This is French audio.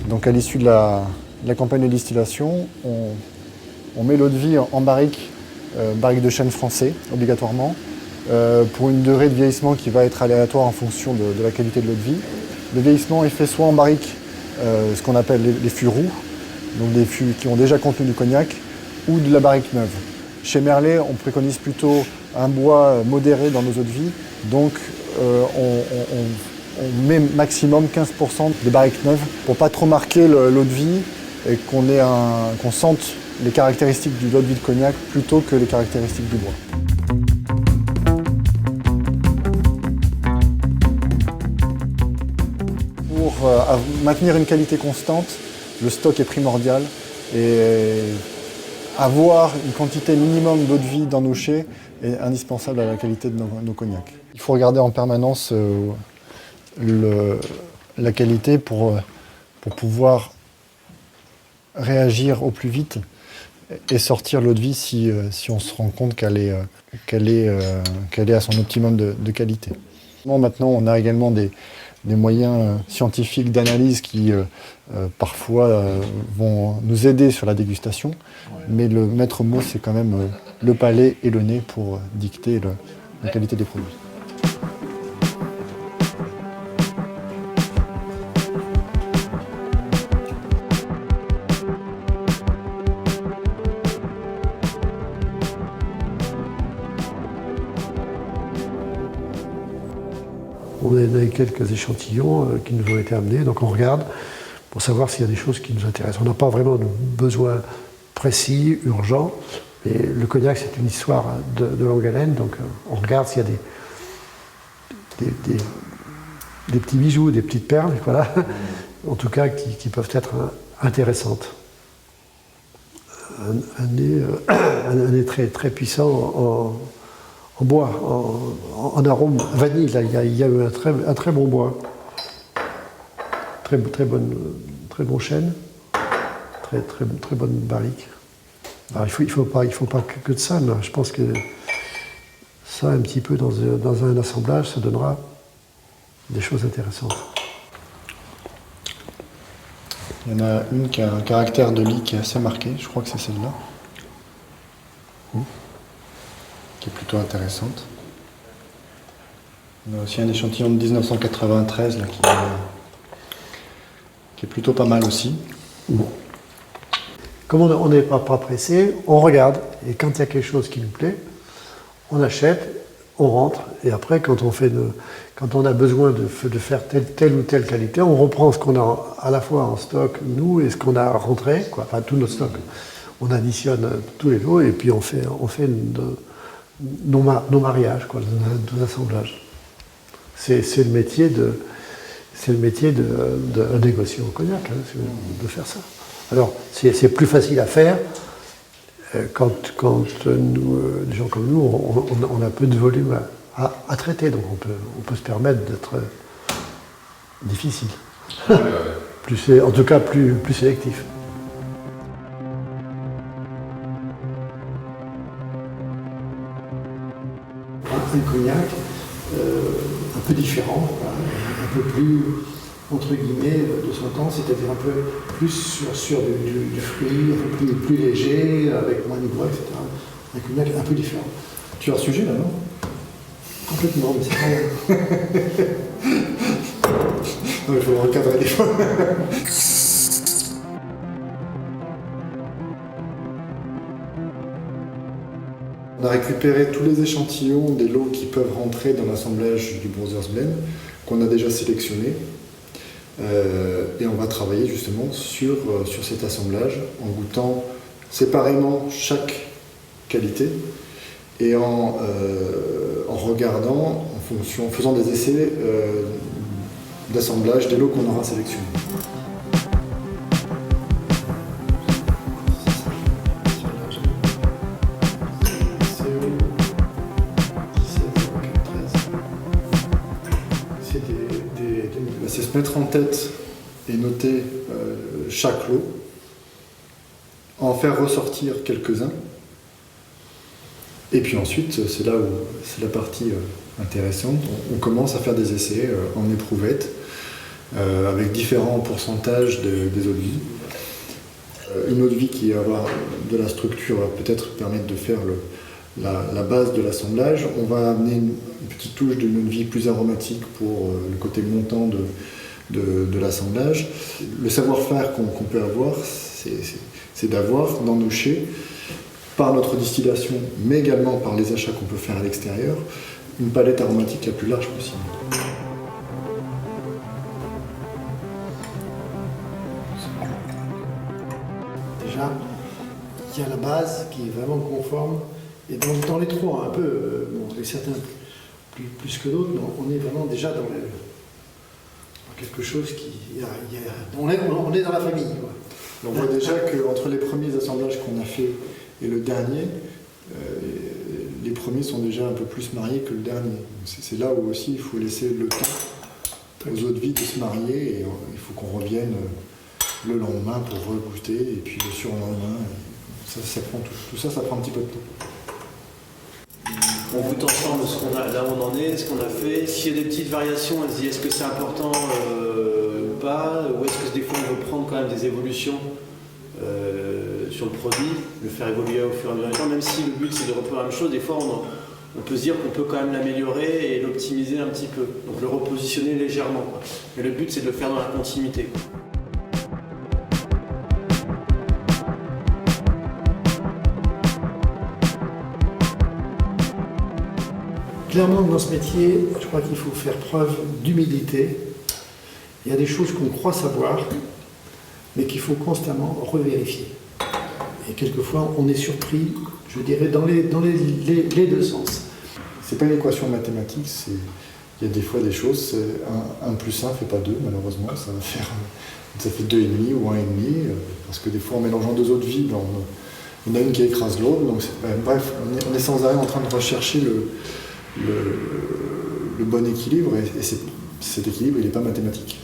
Donc à l'issue de la campagne de distillation, on met l'eau de vie en barrique, barrique de chêne français obligatoirement, pour une durée de vieillissement qui va être aléatoire en fonction de la qualité de l'eau de vie. Le vieillissement est fait soit en barrique, ce qu'on appelle les fûts roux, donc des fûts qui ont déjà contenu du cognac, ou de la barrique neuve. Chez Merlet, on préconise plutôt un bois modéré dans nos eaux de vie, donc on met maximum 15% de barrique neuve pour pas trop marquer l'eau de vie et qu'on sente les caractéristiques du lot de vie de cognac plutôt que les caractéristiques du bois. Pour maintenir une qualité constante, le stock est primordial et avoir une quantité minimum d'eau de vie dans nos chais est indispensable à la qualité de nos cognacs. Il faut regarder en permanence la qualité pour pouvoir réagir au plus vite et sortir l'eau de vie si on se rend compte qu'elle est à son optimum de qualité. Maintenant, on a également des moyens scientifiques d'analyse qui parfois vont nous aider sur la dégustation, mais le maître mot, c'est quand même le palais et le nez pour dicter la qualité des produits. On a quelques échantillons qui nous ont été amenés, donc on regarde pour savoir s'il y a des choses qui nous intéressent. On n'a pas vraiment de besoin précis, urgent, mais le cognac c'est une histoire de longue haleine, donc on regarde s'il y a des petits bijoux, des petites perles, voilà, en tout cas qui peuvent être intéressantes. Un nez très, très puissant en bois, en arôme vanille, là, il y a eu un très bon bois. Très bon chêne, très bonne barrique. Alors il faut pas que de ça, mais je pense que ça, un petit peu dans un assemblage, ça donnera des choses intéressantes. Il y en a une qui a un caractère de lit qui est assez marqué, je crois que c'est celle-là. Qui est plutôt intéressante. On a aussi un échantillon de 1993 là, qui est plutôt pas mal aussi. Bon. Comme on n'est pas pressé, on regarde, et quand il y a quelque chose qui nous plaît, on achète, on rentre, et après quand on a besoin de faire telle ou telle qualité, on reprend ce qu'on a à la fois en stock, nous, et ce qu'on a rentré, enfin tout notre stock. On additionne tous les lots, et puis on fait nos mariages, nos assemblages. C'est le métier d'un négociant au cognac, hein, de faire ça. Alors, c'est plus facile à faire quand des gens comme nous, on a peu de volume à traiter, donc on peut se permettre d'être difficile. En tout cas, plus sélectif. Un cognac un peu différent, un peu plus, entre guillemets, de son temps, c'est-à-dire un peu plus sur du fruit, un peu plus léger, avec moins de bois, etc. Un cognac un peu différent. Tu as un sujet là, non? Complètement, mais c'est pas... Non, il faut le recadrer des fois. On a récupéré tous les échantillons des lots qui peuvent rentrer dans l'assemblage du Brothers Blend, qu'on a déjà sélectionné. Et on va travailler justement sur cet assemblage en goûtant séparément chaque qualité et en regardant, en faisant des essais d'assemblage des lots qu'on aura sélectionnés. C'est se mettre en tête et noter chaque lot, en faire ressortir quelques-uns, et puis ensuite, c'est là où c'est la partie intéressante, on commence à faire des essais en éprouvette, avec différents pourcentages des eaux de vie. Une eau de vie qui va avoir de la structure va peut-être permettre de faire la base de l'assemblage. On va amener une petite touche d'une eau de vie plus aromatique pour le côté montant de l'assemblage. Le savoir-faire qu'on peut avoir, c'est d'avoir dans nos chais, par notre distillation, mais également par les achats qu'on peut faire à l'extérieur, une palette aromatique la plus large possible. Déjà, il y a la base qui est vraiment conforme. Et dans les trois, un peu, bon, avec certains plus que d'autres, on est vraiment déjà dans quelque chose qui... on est dans la famille. Quoi. On voit déjà qu'entre les premiers assemblages qu'on a fait et le dernier, les premiers sont déjà un peu plus mariés que le dernier. C'est là où aussi il faut laisser le temps aux eaux de vie de se marier et il faut qu'on revienne le lendemain pour regoûter et puis le surlendemain. Tout ça prend un petit peu de temps. On goûte ensemble là où on en est, ce qu'on a fait. S'il y a des petites variations, on se dit est-ce que c'est important ou pas, ou est-ce que des fois on veut prendre quand même des évolutions sur le produit, le faire évoluer au fur et à mesure du temps, même si le but c'est de reproduire la même chose, des fois on peut se dire qu'on peut quand même l'améliorer et l'optimiser un petit peu, donc le repositionner légèrement. Quoi. Mais le but c'est de le faire dans la continuité. Quoi. Clairement, dans ce métier, je crois qu'il faut faire preuve d'humilité. Il y a des choses qu'on croit savoir, mais qu'il faut constamment revérifier. Et quelquefois, on est surpris, je dirais, dans les deux sens. C'est pas une équation mathématique, il y a des fois des choses, 1 plus 1 fait pas 2, malheureusement, ça fait 2,5 ou 1,5, parce que des fois en mélangeant 2 eaux de vie, il y en a une qui écrase l'autre, donc bref, on est sans arrêt en train de rechercher le bon équilibre, et cet équilibre il n'est pas mathématique.